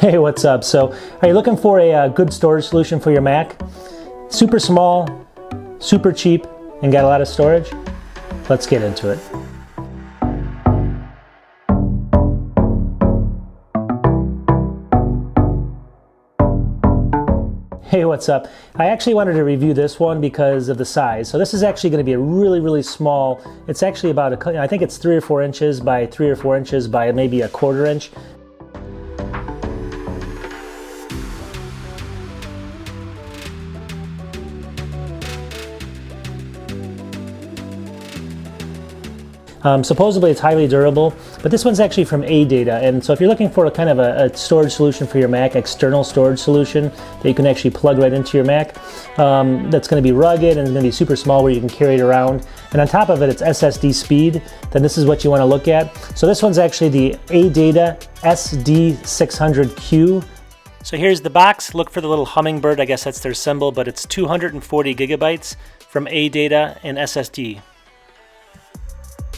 Hey, what's up? So, are you looking for a good storage solution for your Mac? Super small, super cheap, and got a lot of storage? Let's get into it. Hey, what's up? I actually wanted to review this one because of the size. So this is actually going to be a really small, it's actually about, I think it's 3 or 4 inches by 3 or 4 inches by maybe a 1/4 inch. Supposedly it's highly durable, but this one's actually from ADATA, and so if you're looking for a kind of a storage solution for your Mac, external storage solution that you can actually plug right into your Mac, that's going to be rugged and going to be super small where you can carry it around, and on top of it it's SSD speed, then this is what you want to look at. So this one's actually the ADATA SD600Q. So here's the box. Look for the little hummingbird, I guess that's their symbol, but it's 240 gigabytes from ADATA and SSD.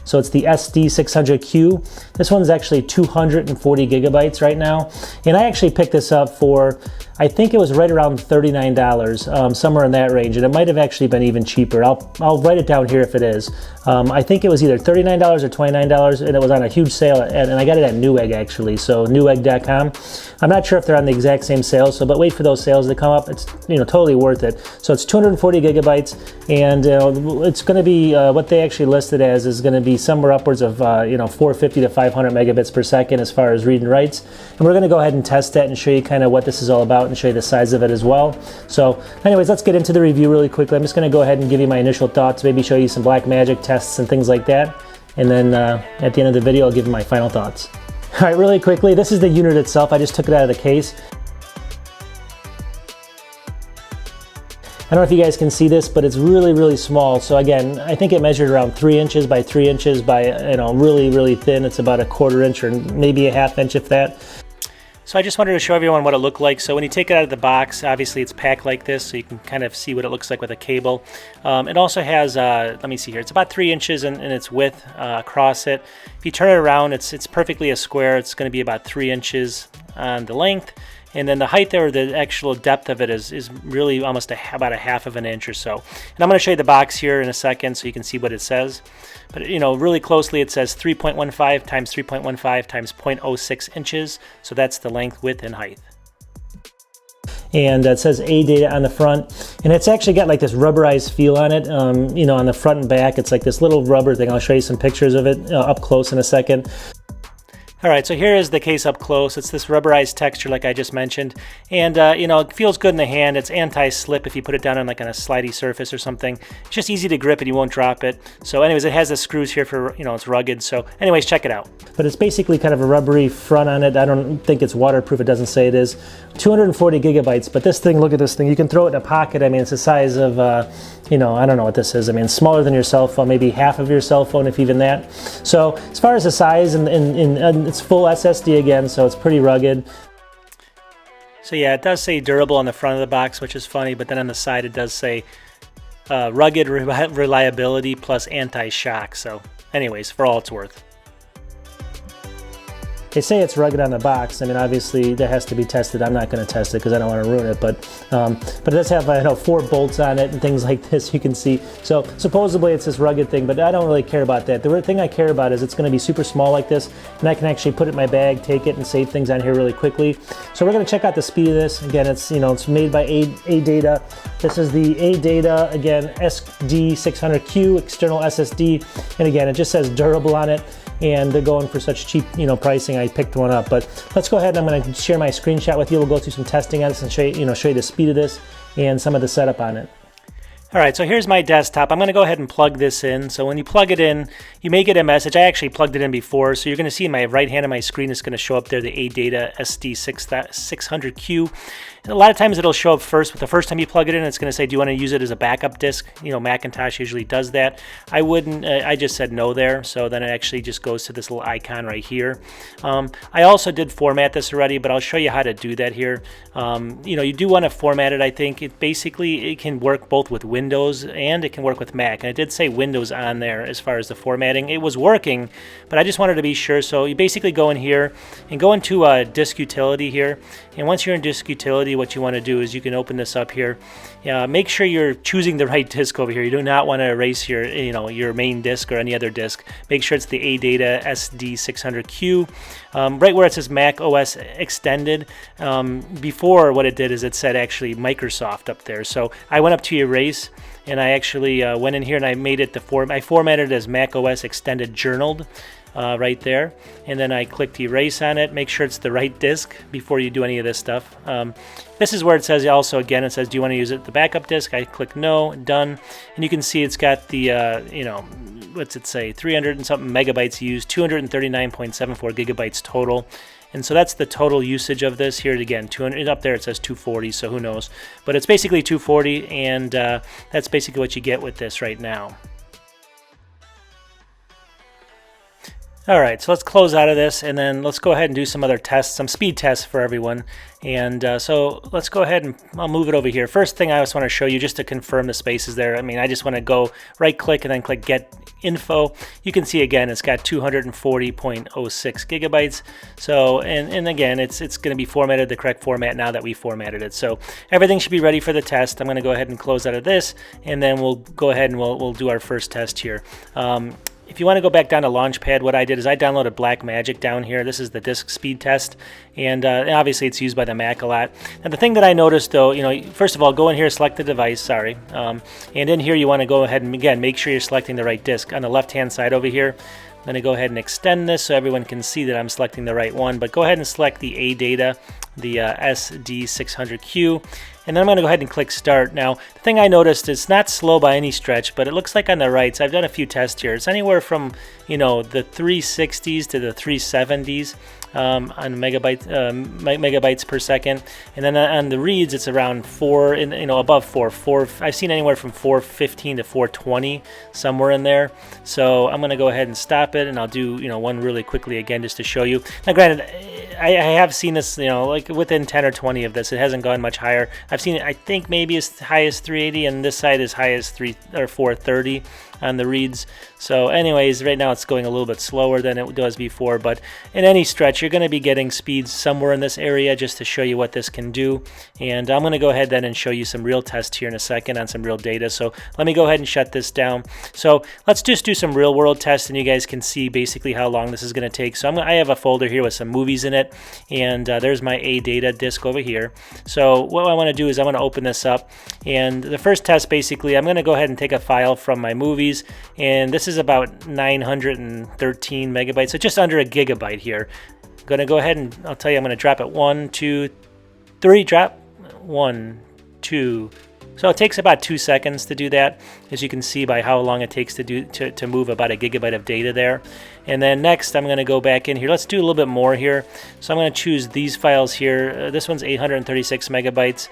So it's the SD600Q. This one's actually 240 gigabytes right now. And I actually picked this up for, I think it was right around $39, somewhere in that range. And it might have actually been even cheaper. I'll write it down here if it is. I think it was either $39 or $29, and it was on a huge sale. And I got it at Newegg actually, so Newegg.com. I'm not sure if they're on the exact same sale, but wait for those sales to come up. It's totally worth it. So it's 240 gigabytes, and it's going to be what they actually listed as is going to be somewhere upwards of 450 to 500 megabits per second as far as read and writes. And we're going to go ahead and test that and show you kind of what this is all about and show you the size of it as well. So anyways, let's get into the review really quickly. I'm just going to go ahead and give you my initial thoughts, maybe show you some Blackmagic tests and things like that. And then at the end of the video, I'll give you my final thoughts. All right, really quickly, this is the unit itself. I just took it out of the case. I don't know if you guys can see this, but it's really small. So again, I think it measured around 3 inches by 3 inches by, really thin. It's about a 1/4 inch or maybe a 1/2 inch if that. So I just wanted to show everyone what it looked like. So when you take it out of the box, obviously it's packed like this, so you can kind of see what it looks like with a cable. It also has, let me see here, it's about 3 inches in its width across it. If you turn it around, it's perfectly a square. It's going to be about 3 inches on the length. And then the height there, the actual depth of it is really almost about a 1/2 of an inch or so. And I'm going to show you the box here in a second so you can see what it says. But really closely it says 3.15 times 3.15 times 0.06 inches. So that's the length, width, and height. And it says ADATA on the front, and it's actually got like this rubberized feel on it. On the front and back, it's like this little rubber thing. I'll show you some pictures of it up close in a second. Alright, so here is the case up close. It's this rubberized texture like I just mentioned, and it feels good in the hand. It's anti-slip if you put it down on like on a slidey surface or something. It's just easy to grip and you won't drop it. So anyways, it has the screws here for, it's rugged. So anyways, check it out. But it's basically kind of a rubbery front on it. I don't think it's waterproof. It doesn't say it is. 240 gigabytes, but this thing, look at this thing. You can throw it in a pocket. I mean, it's the size of, I don't know what this is. I mean, smaller than your cell phone, maybe half of your cell phone, if even that. So as far as the size, and it's full SSD again, so it's pretty rugged. So yeah, it does say durable on the front of the box, which is funny, but then on the side it does say rugged reliability plus anti-shock. So anyways, for all it's worth. They say it's rugged on the box. I mean, obviously that has to be tested. I'm not going to test it because I don't want to ruin it, but it does have 4 bolts on it and things like this, you can see. So supposedly it's this rugged thing, but I don't really care about that. The thing I care about is it's going to be super small like this, and I can actually put it in my bag, take it, and save things on here really quickly. So we're going to check out the speed of this. Again, it's it's made by ADATA. This is the ADATA, again, SD600Q external SSD, and again, it just says durable on it. And they're going for such cheap, pricing. I picked one up, but let's go ahead and I'm going to share my screenshot with you. We'll go through some testing on this and show you the speed of this and some of the setup on it. All right, so here's my desktop. I'm going to go ahead and plug this in. So when you plug it in, you may get a message. I actually plugged it in before, so you're going to see in my right hand of my screen, it's going to show up there the ADATA SD600Q. a lot of times it'll show up first. But the first time you plug it in, it's going to say, do you want to use it as a backup disk? You know, Macintosh usually does that. I wouldn't. I just said no there. So then it actually just goes to this little icon right here. I also did format this already, but I'll show you how to do that here. You know, you do want to format it. I think it basically, it can work both with Windows and it can work with Mac. And it did say Windows on there as far as the formatting. It was working, but I just wanted to be sure. So you basically go in here and go into disk utility here. And once you're in disk utility, what you want to do is you can open this up here. Make sure you're choosing the right disk over here. You do not want to erase your, you know, your main disk or any other disk. Make sure it's the ADATA SD600Q. Right where it says Mac OS Extended. Before, what it did is it said actually Microsoft up there. So I went up to erase, and I actually went in here and I made it I formatted it as Mac OS Extended Journaled. Right there, and then I clicked erase on it. Make sure it's the right disk before you do any of this stuff. This is where it says also, again, it says, do you want to use it the backup disk? I click no, done, and you can see it's got the you know, what's it say, 300 and something megabytes used, 239.74 gigabytes total. And so that's the total usage of this. Here again, 200, up there it says 240, so who knows, but it's basically 240, and that's basically what you get with this right now. Alright, so let's close out of this, and then let's go ahead and do some other tests, some speed tests for everyone. And so let's go ahead and I'll move it over here. First thing I just want to show you, just to confirm the spaces there. I mean, I just want to go right click and then click Get Info. You can see again, it's got 240.06 gigabytes. So, and again, it's going to be formatted the correct format now that we formatted it. So everything should be ready for the test. I'm going to go ahead and close out of this, and then we'll go ahead and we'll do our first test here. If you want to go back down to Launchpad, what I did is I downloaded Blackmagic down here. This is the disk speed test, and obviously it's used by the Mac a lot. And the thing that I noticed, though, you know, first of all, go in here, select the device, and in here you want to go ahead and, again, make sure you're selecting the right disk. On the left-hand side over here, I'm going to go ahead and extend this so everyone can see that I'm selecting the right one, but go ahead and select the ADATA, the SD600Q, and then I'm going to go ahead and click Start. Now, the thing I noticed is it's not slow by any stretch, but it looks like on the right, so I've done a few tests here. It's anywhere from, you know, the 360s to the 370s on megabytes per second, and then on the reads, it's around 4, you know, above 4. I've seen anywhere from 415 to 420, somewhere in there. So I'm going to go ahead and stop it, and I'll do, you know, one really quickly again just to show you. Now, granted, I have seen this, you know, like within 10 or 20 of this. It hasn't gone much higher. I've seen it, I think, maybe as high as 380, and this side as high as 430 on the reads. So anyways, right now it's going a little bit slower than it was before, but in any stretch, you're going to be getting speeds somewhere in this area just to show you what this can do. And I'm going to go ahead then and show you some real tests here in a second on some real data. So let me go ahead and shut this down. So let's just do some real world tests, and you guys can see basically how long this is going to take. So I have a folder here with some movies in it, and there's my ADATA disk over here. So what I want to do is I want to open this up, and the first test, basically, I'm going to go ahead and take a file from my movies, and this is about 913 megabytes, so just under a gigabyte here. I'm going to go ahead and I'll tell you, I'm going to drop it 1, 2, 3, drop 1, 2. So it takes about 2 seconds to do that, as you can see by how long it takes to move about a gigabyte of data there. And then next, I'm going to go back in here. Let's do a little bit more here. So I'm going to choose these files here. This one's 836 megabytes.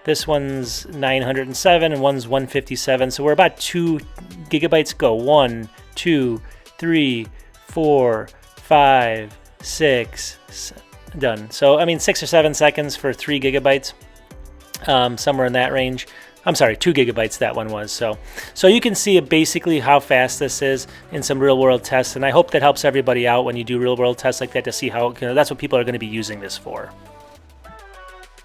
This one's 907, and one's 157. So we're about 2 gigabytes go. 1, 2, 3, 4, 5, 6. Done. So I mean 6 or 7 seconds for 3 gigabytes. Somewhere in that range. I'm sorry, 2 gigabytes that one was. So you can see basically how fast this is in some real world tests, and I hope that helps everybody out when you do real world tests like that, to see how, you know, that's what people are going to be using this for.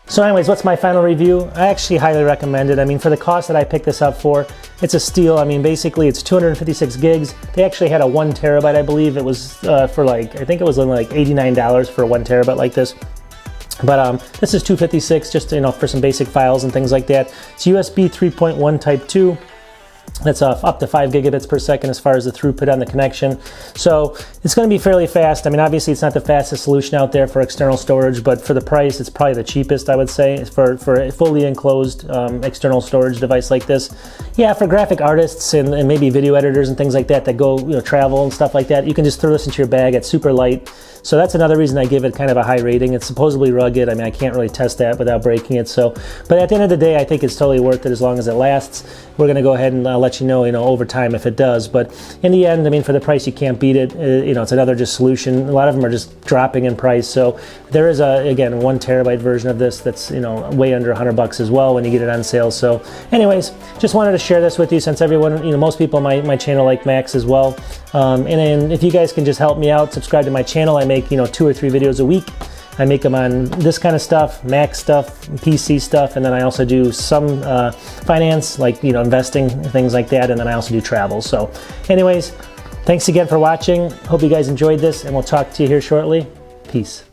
So anyways, what's my final review? I actually highly recommend it. I mean, for the cost that I picked this up for, it's a steal. I mean, basically it's 256 gigs. They actually had a 1 terabyte, I believe. It was for like, I think it was only like $89 for a 1 terabyte like this. But this is 256, just, you know, for some basic files and things like that. It's USB 3.1 Type 2. That's up to 5 gigabits per second as far as the throughput on the connection. So it's going to be fairly fast. I mean, obviously it's not the fastest solution out there for external storage, but for the price, it's probably the cheapest, I would say, for a fully enclosed external storage device like this. Yeah, for graphic artists and maybe video editors and things like that go, you know, travel and stuff like that, you can just throw this into your bag. It's super light. So that's another reason I give it kind of a high rating. It's supposedly rugged. I mean, I can't really test that without breaking it. So, but at the end of the day, I think it's totally worth it as long as it lasts. We're going to go ahead and let you know, over time if it does. But in the end, I mean, for the price, you can't beat it. It's another just solution. A lot of them are just dropping in price. So there is again, 1 terabyte version of this that's, way under $100 as well when you get it on sale. So anyways, just wanted to share this with you since everyone, most people on my channel like Macs as well. And if you guys can just help me out, subscribe to my channel. I make, 2 or 3 videos a week. I make them on this kind of stuff, Mac stuff, PC stuff, and then I also do some finance, like, investing, things like that, and then I also do travel. So anyways, thanks again for watching. Hope you guys enjoyed this, and we'll talk to you here shortly. Peace.